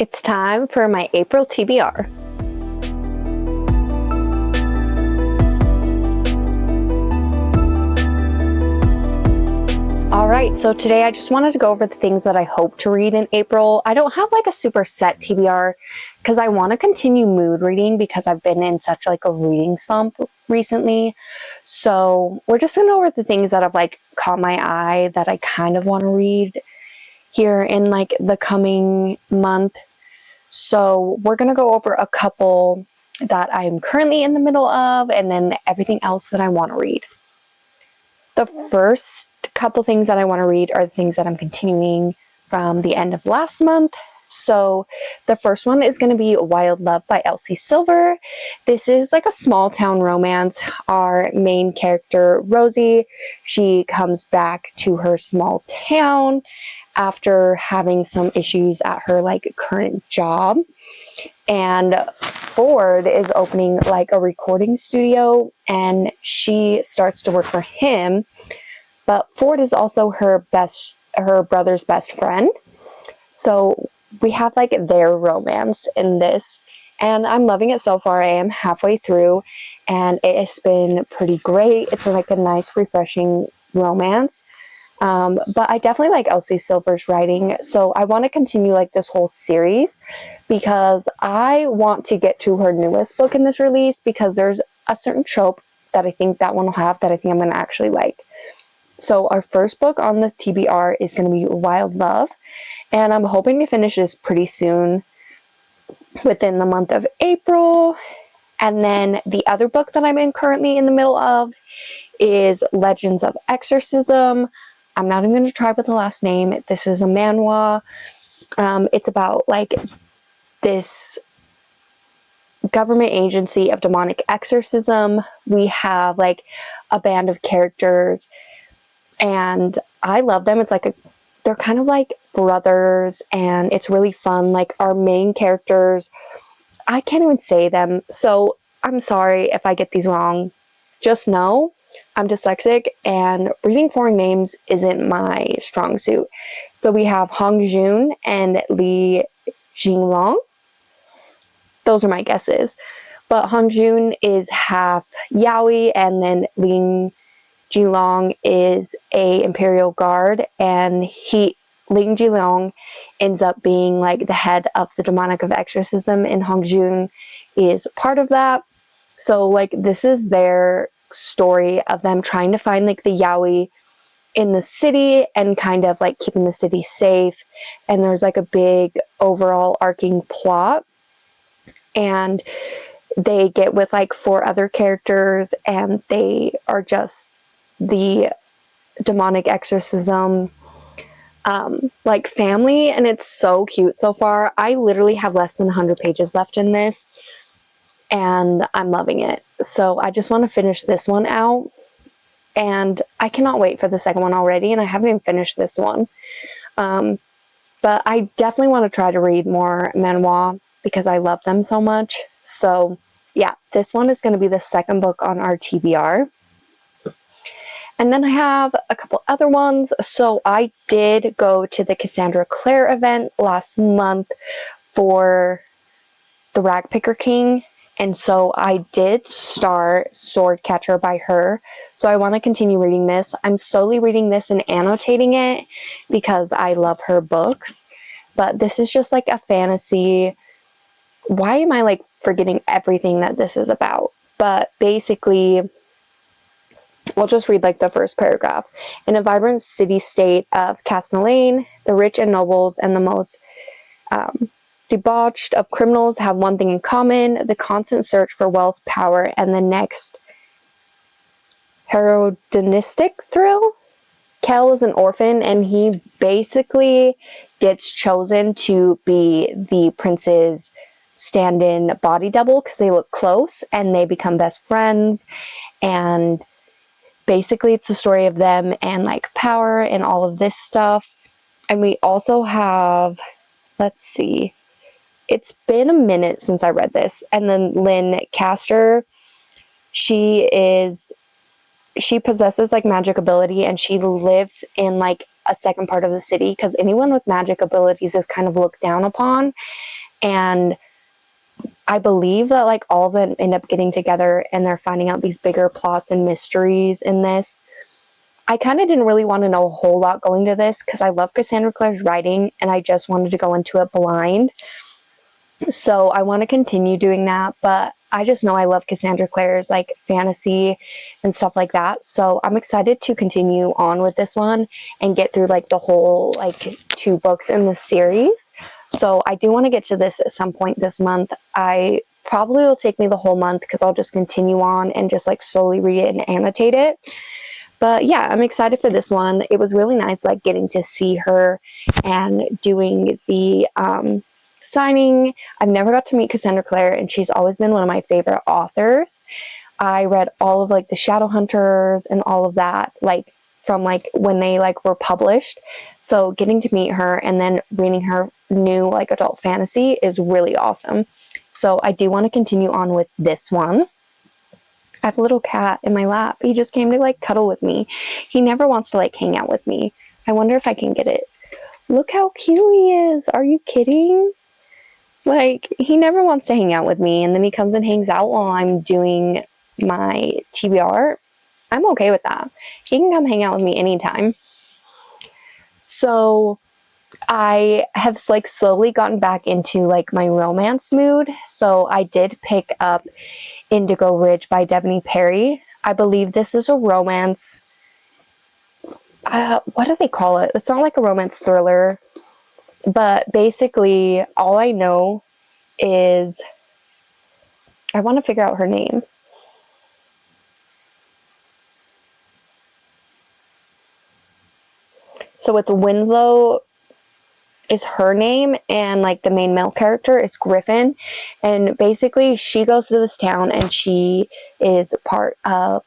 It's time for my April TBR. Alright, so today I just wanted to go over the things that I hope to read in April. I don't have like a super set TBR because I want to continue mood reading because I've been in such like a reading slump recently. So we're just going to go over the things that have like caught my eye that I kind of want to read here in like the coming month. So we're going to go over a couple that I'm currently in the middle of and then everything else that I want to read. The first couple things that I want to read are the things that I'm continuing from the end of last month. So the first one is going to be Wild Love by Elsie Silver. This is like a small town romance. Our main character, Rosie, she comes back to her small town after having some issues at her like current job, and Ford is opening like a recording studio and she starts to work for him, but Ford is also her brother's best friend. So we have like their romance in this and I'm loving it so far. I am halfway through and it has been pretty great. It's like a nice refreshing romance. But I definitely like Elsie Silver's writing, so I want to continue like this whole series because I want to get to her newest book in this release because there's a certain trope that I think that one will have that I think I'm going to actually like. So our first book on this TBR is going to be Wild Love, and I'm hoping to finish this pretty soon within the month of April. And then the other book that I'm currently in the middle of is Legends of Exorcism. I'm not even going to try with the last name. This is a manhwa. It's about like this government agency of demonic exorcism. We have like a band of characters and I love them. It's like they're kind of like brothers and it's really fun. Like our main characters, I can't even say them. So I'm sorry if I get these wrong. Just know I'm dyslexic and reading foreign names isn't my strong suit. So we have Hong Jun and Lee Jinglong. Those are my guesses. But Hong Jun is half Yaoi and then Lee Jinglong is a Imperial Guard, and Lee Jinglong ends up being like the head of the demonic of exorcism and Hong Jun is part of that. So like this is their story of them trying to find like the yaoi in the city and kind of like keeping the city safe, and there's like a big overall arcing plot, and they get with like 4 other characters and they are just the demonic exorcism like family, and it's so cute so far. I literally have less than 100 pages left in this and I'm loving it. So I just want to finish this one out and I cannot wait for the second one already, and I haven't even finished this one. But I definitely want to try to read more manhwa because I love them so much. So yeah, this one is going to be the second book on our TBR. And then I have a couple other ones. So I did go to the Cassandra Clare event last month for the Ragpicker King. And so I did start Swordcatcher by her. So I want to continue reading this. I'm slowly reading this and annotating it because I love her books. But this is just like a fantasy. Why am I like forgetting everything that this is about? But basically, we'll just read like the first paragraph. In a vibrant city-state of Castlelane, the rich and nobles and the most debauched of criminals have one thing in common: the constant search for wealth, power, and the next hedonistic thrill. Kel is an orphan and he basically gets chosen to be the prince's stand-in body double because they look close and they become best friends, and basically it's the story of them and like power and all of this stuff. And we also have, let's see, it's been a minute since I read this, and then Lynn Castor, she possesses like magic ability and she lives in like a second part of the city because anyone with magic abilities is kind of looked down upon. And I believe that like all of them end up getting together and they're finding out these bigger plots and mysteries in this. I kind of didn't really want to know a whole lot going to this because I love Cassandra Clare's writing and I just wanted to go into it blind. So I want to continue doing that, but I just know I love Cassandra Clare's like fantasy and stuff like that. So I'm excited to continue on with this one and get through like the whole like 2 books in the series. So I do want to get to this at some point this month. I probably will take me the whole month because I'll just continue on and just like slowly read it and annotate it. But yeah, I'm excited for this one. It was really nice like getting to see her and doing the signing. I've never got to meet Cassandra Clare and she's always been one of my favorite authors. I read all of like the Shadowhunters and all of that like from like when they like were published. So getting to meet her and then reading her new like adult fantasy is really awesome. So I do want to continue on with this one. I have a little cat in my lap. He just came to like cuddle with me. He never wants to like hang out with me. I wonder if I can get it. Look how cute he is. Are you kidding? Like, he never wants to hang out with me, and then he comes and hangs out while I'm doing my TBR. I'm okay with that. He can come hang out with me anytime. So I have like slowly gotten back into like my romance mood. So I did pick up Indigo Ridge by Devney Perry. I believe this is a romance. What do they call it? It's not like a romance thriller. But basically, all I know is I want to figure out her name. So it's Winslow is her name, and like the main male character is Griffin. And basically, she goes to this town and she is part of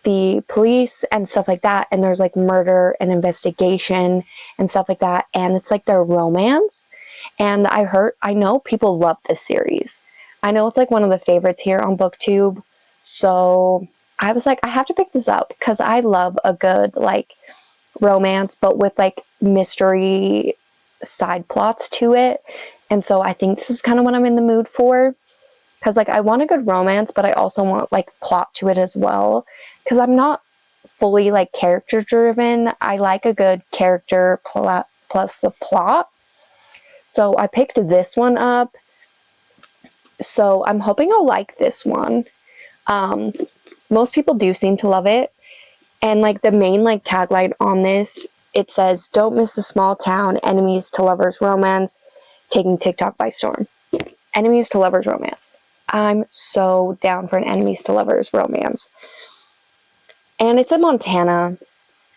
the police and stuff like that, and there's like murder and investigation and stuff like that, and it's like their romance. And I know people love this series. I know it's like one of the favorites here on BookTube. So I was like, I have to pick this up because I love a good like romance, but with like mystery side plots to it. And so I think this is kind of what I'm in the mood for. Because like I want a good romance, but I also want like plot to it as well. Because I'm not fully like character driven. I like a good character plus the plot. So I picked this one up. So I'm hoping I'll like this one. Most people do seem to love it. And like the main like tagline on this, it says, "Don't miss the small town enemies to lovers romance, taking TikTok by storm." Enemies to lovers romance. I'm so down for an enemies to lovers romance. And it's in Montana.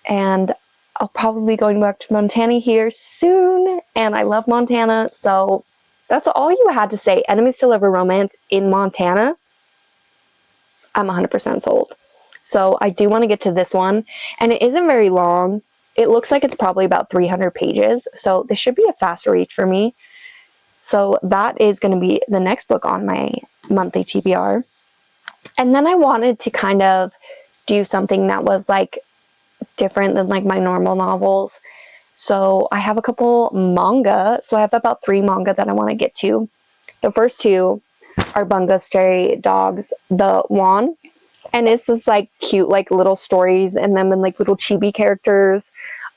And I'll probably be going back to Montana here soon. And I love Montana. So that's all you had to say. Enemies to lover romance in Montana. I'm 100% sold. So I do want to get to this one. And it isn't very long. It looks like it's probably about 300 pages. So this should be a fast read for me. So that is going to be the next book on my monthly TBR. And then I wanted to kind of do something that was like different than like my normal novels. So I have a couple manga. So I have about 3 manga that I want to get to. The first 2 are Bungo Stray Dogs, the Wan. And it's just like cute, like little stories and them and like little chibi characters.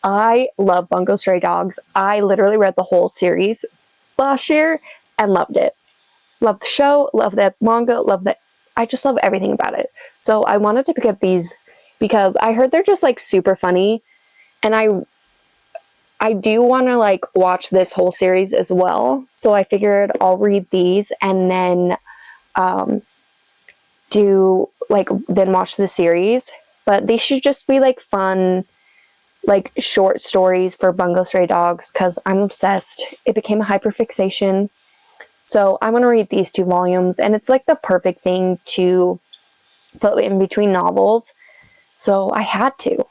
I love Bungo Stray Dogs. I literally read the whole series last year and loved it. Love the show, love the manga, I just love everything about it. So I wanted to pick up these because I heard they're just like super funny, and I do want to like watch this whole series as well. So I figured I'll read these and then then watch the series. But these should just be like fun, like short stories for Bungo Stray Dogs because I'm obsessed. It became a hyperfixation. So I want to read these 2 volumes, and it's like the perfect thing to put in between novels. So I had to.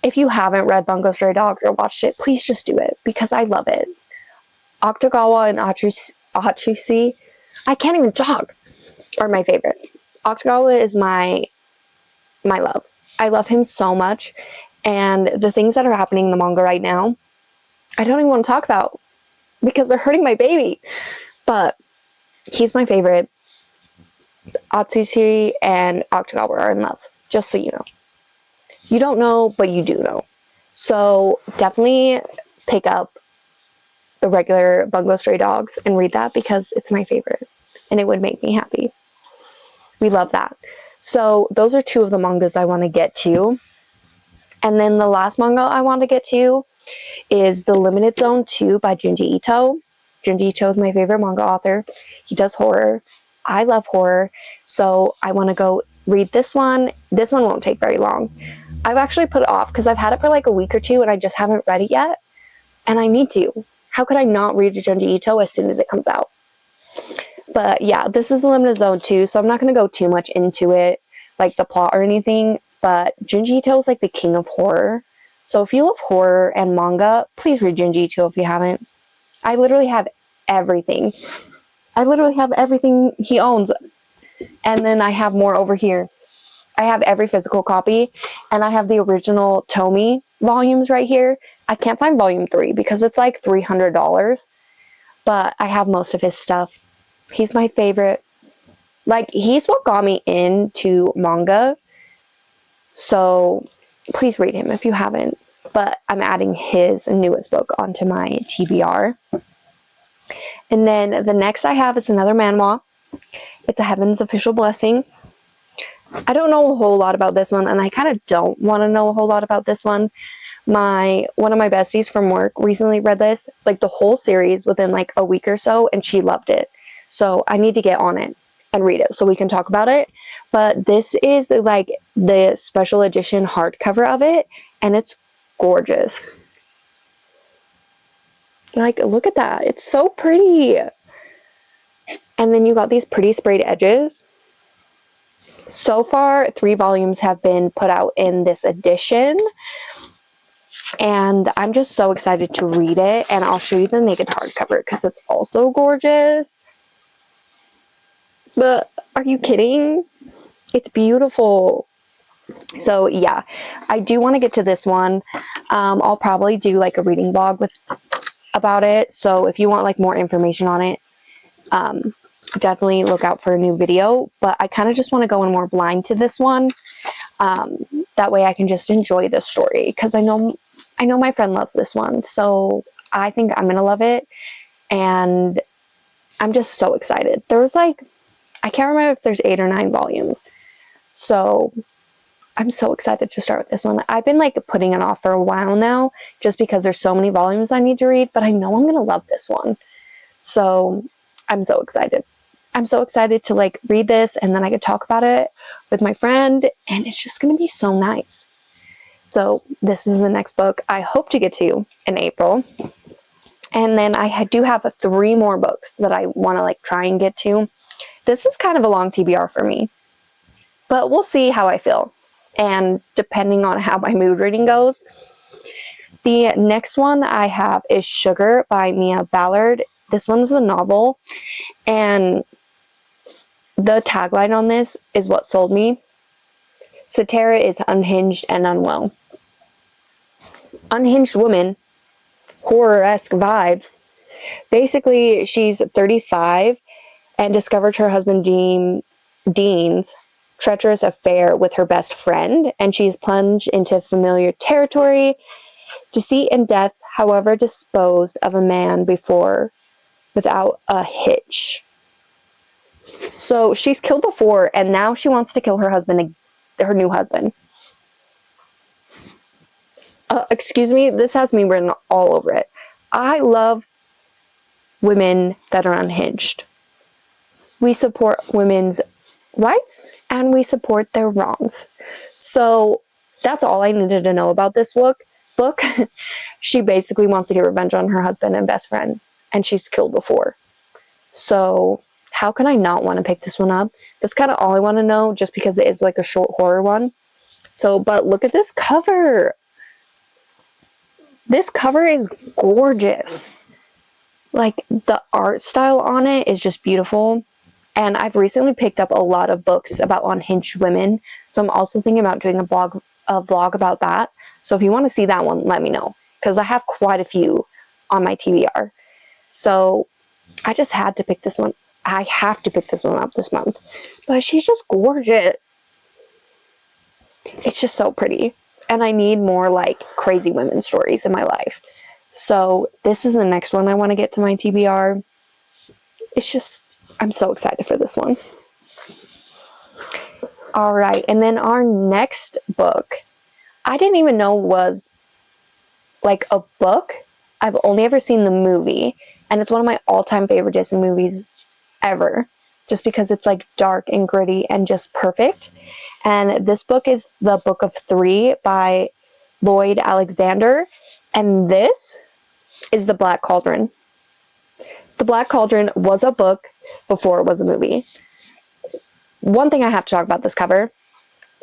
If you haven't read Bungo Stray Dogs or watched it, please just do it because I love it. Octogawa and Atsushi, I can't even talk, are my favorite. Octogawa is my love. I love him so much. And the things that are happening in the manga right now, I don't even want to talk about. because they're hurting my baby. But he's my favorite. Atsushi and Octogabra are in love, just so you know. You don't know, but you do know. So definitely pick up the regular Bungo Stray Dogs and read that because it's my favorite and it would make me happy. We love that. So those are two of the mangas I want to get to. And then the last manga I want to get to is The Limited Zone 2 by Junji Ito. Junji Ito is my favorite manga author. He does horror. I love horror. So I want to go read this one. This one won't take very long. I've actually put it off because I've had it for like a week or two and I just haven't read it yet. And I need to. How could I not read Junji Ito as soon as it comes out? But yeah, this is a Limited Zone 2, so I'm not going to go too much into it, like the plot or anything. But Junji Ito is like the king of horror. So if you love horror and manga, please read Junji Ito if you haven't. I literally have everything. I literally have everything he owns. And then I have more over here. I have every physical copy. And I have the original Tomy volumes right here. I can't find volume 3 because it's like $300. But I have most of his stuff. He's my favorite. Like, he's what got me into manga. So please read him if you haven't. But I'm adding his newest book onto my TBR. And then the next I have is another manhwa. It's A Heaven's Official Blessing. I don't know a whole lot about this one, and I kind of don't want to know a whole lot about this one. One of my besties from work recently read this, like the whole series within like a week or so, and she loved it. So I need to get on it and read it so we can talk about it. But this is like the special edition hardcover of it, and it's gorgeous. Like, look at that. It's so pretty. And then you got these pretty sprayed edges. So far, 3 volumes have been put out in this edition. And I'm just so excited to read it. And I'll show you the naked hardcover because it's also gorgeous. But are you kidding? It's beautiful. So yeah, I do want to get to this one. I'll probably do like a reading blog about it. So if you want like more information on it, definitely look out for a new video. But I kind of just want to go in more blind to this one. That way I can just enjoy the story because I know my friend loves this one. So I think I'm gonna love it. And I'm just so excited. There was like, I can't remember if there's 8 or 9 volumes. So I'm so excited to start with this one. I've been like putting it off for a while now just because there's so many volumes I need to read, but I know I'm going to love this one. So I'm so excited. I'm so excited to like read this and then I could talk about it with my friend and it's just going to be so nice. So this is the next book I hope to get to in April. And then I do have 3 more books that I want to like try and get to. This is kind of a long TBR for me, but we'll see how I feel. And depending on how my mood reading goes. The next one I have is Sugar by Mia Ballard. This one's a novel. And the tagline on this is what sold me. Satara is unhinged and unwell. Unhinged woman. Horror-esque vibes. Basically, she's 35 and discovered her husband Dean's treacherous affair with her best friend, and she's plunged into familiar territory. Deceit and death, however, disposed of a man before without a hitch. So she's killed before, and now she wants to kill her husband, her new husband. Excuse me, this has me written all over it. I love women that are unhinged. We support women's rights and we support their wrongs. So that's all I needed to know about this book. She basically wants to get revenge on her husband and best friend, and she's killed before. So how can I not want to pick this one up? That's kind of all I want to know, just because it is like a short horror one. So, but look at this cover. This cover is gorgeous. Like, the art style on it is just beautiful. And I've recently picked up a lot of books about unhinged women. So I'm also thinking about doing a vlog about that. So if you want to see that one, let me know. Because I have quite a few on my TBR. So I just had to pick this one. I have to pick this one up this month. But she's just gorgeous. It's just so pretty. And I need more like crazy women stories in my life. So this is the next one I want to get to my TBR. It's just, I'm so excited for this one. All right. And then our next book, I didn't even know was like a book. I've only ever seen the movie. And it's one of my all-time favorite Disney movies ever. Just because it's like dark and gritty and just perfect. And this book is The Book of Three by Lloyd Alexander. And this is The Black Cauldron. The Black Cauldron was a book before it was a movie. One thing I have to talk about this cover.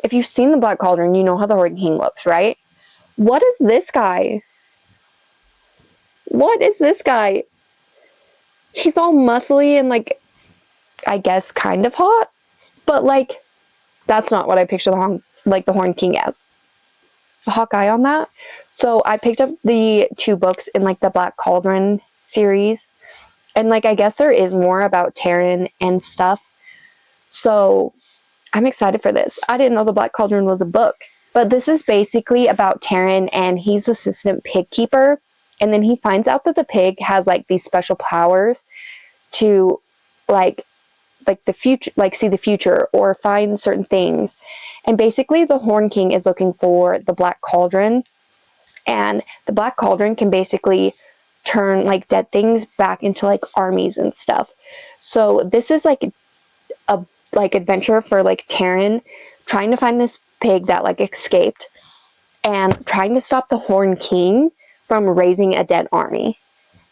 If you've seen The Black Cauldron, you know how the Horn King looks, right? What is this guy? What is this guy? He's all muscly and like, I guess kind of hot. But like, that's not what I picture the Horn King as. The hot guy on that. So I picked up the 2 books in like the Black Cauldron series. And like, I guess there is more about Taryn and stuff. So I'm excited for this. I didn't know The Black Cauldron was a book. But this is basically about Taryn, and he's assistant pig keeper. And then he finds out that the pig has like these special powers to like the future, like see the future or find certain things. And basically the Horn King is looking for the Black Cauldron, and the Black Cauldron can basically turn like dead things back into like armies and stuff. So this is like a adventure for like Taryn trying to find this pig that like escaped and trying to stop the Horn King from raising a dead army.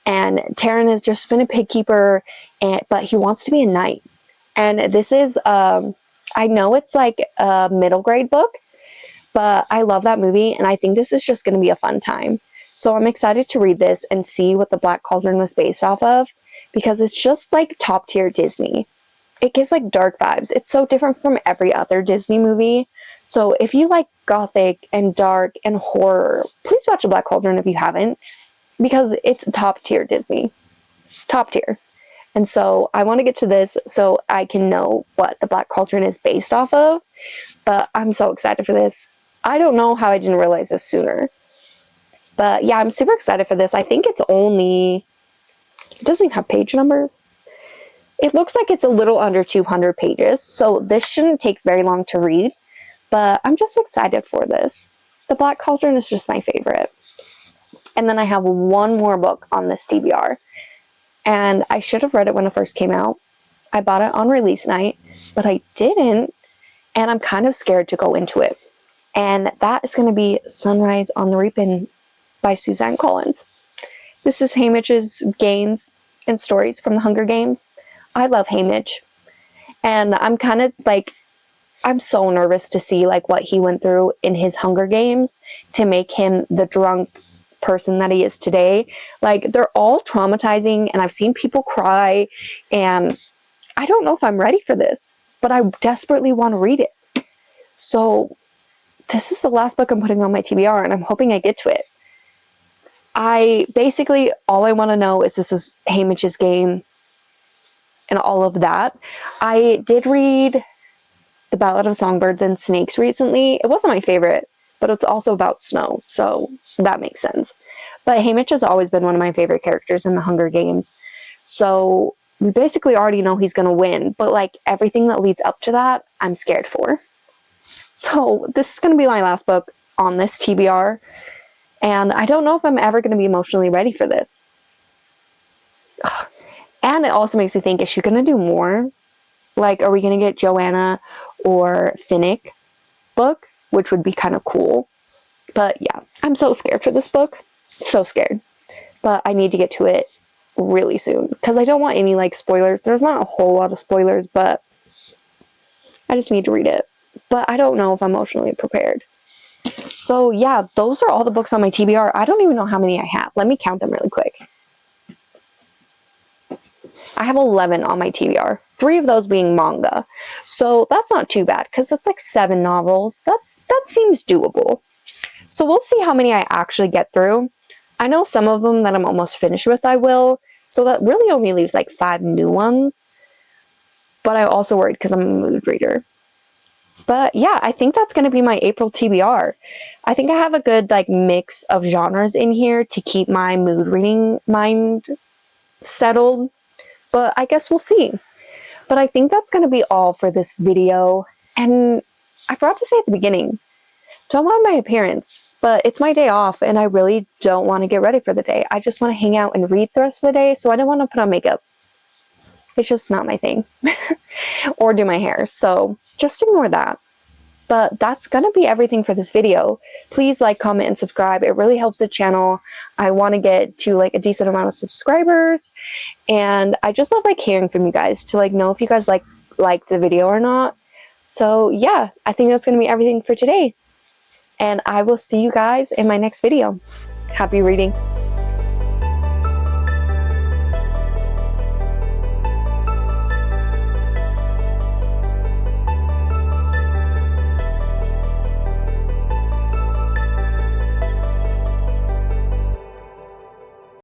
And Taryn has just been a pig keeper, but he wants to be a knight. And this is, I know it's like a middle grade book, but I love that movie, and I think this is just going to be a fun time. So I'm excited to read this and see what the Black Cauldron was based off of, because it's just like top tier Disney. It gives like dark vibes. It's so different from every other Disney movie. So if you like gothic and dark and horror, please watch The Black Cauldron if you haven't, because it's top tier Disney. Top tier. And so I want to get to this so I can know what the Black Cauldron is based off of. But I'm so excited for this. I don't know how I didn't realize this sooner. But yeah, I'm super excited for this. I think it's only, it doesn't even have page numbers. It looks like it's a little under 200 pages. So this shouldn't take very long to read. But I'm just excited for this. The Black Cauldron is just my favorite. And then I have one more book on this TBR. And I should have read it when it first came out. I bought it on release night, but I didn't. And I'm kind of scared to go into it. And that is going to be Sunrise on the Reaping by Suzanne Collins. This is Haymitch's games and stories from the Hunger Games. I love Haymitch. And I'm kind of like, I'm so nervous to see like what he went through in his Hunger Games to make him the drunk person that he is today. Like, they're all traumatizing, and I've seen people cry, and I don't know if I'm ready for this, but I desperately want to read it. So this is the last book I'm putting on my TBR, and I'm hoping I get to it. All I want to know is this is Haymitch's game and all of that. I did read The Ballad of Songbirds and Snakes recently. It wasn't my favorite, but it's also about snow, so that makes sense. But Haymitch has always been one of my favorite characters in the Hunger Games. So we basically already know he's going to win, but like everything that leads up to that, I'm scared for. So this is going to be my last book on this TBR, and I don't know if I'm ever going to be emotionally ready for this. Ugh. And it also makes me think, is she going to do more? Like, are we going to get Joanna or Finnick book? Which would be kind of cool. But yeah, I'm so scared for this book. So scared. But I need to get to it really soon, because I don't want any like spoilers. There's not a whole lot of spoilers, but I just need to read it. But I don't know if I'm emotionally prepared. So yeah, those are all the books on my TBR. I don't even know how many I have. Let me count them really quick. I have 11 on my TBR. 3 of those being manga. So that's not too bad, because that's like 7 novels. That seems doable. So we'll see how many I actually get through. I know some of them that I'm almost finished with I will, So that really only leaves like 5 new ones. But I'm also worried because I'm a mood reader. But yeah, I think that's going to be my April TBR. I think I have a good like mix of genres in here to keep my mood reading mind settled. But I guess we'll see. But I think that's going to be all for this video. And I forgot to say at the beginning, don't mind my appearance, but it's my day off and I really don't want to get ready for the day. I just want to hang out and read the rest of the day, so I don't want to put on makeup. It's just not my thing. Or do my hair, so just ignore that. But that's gonna be everything for this video. Please like, comment, and subscribe. It really helps the channel. I want to get to like a decent amount of subscribers, and I just love like hearing from you guys to like know if you guys like the video or not. So yeah, I think that's gonna be everything for today, and I will see you guys in my next video. Happy reading.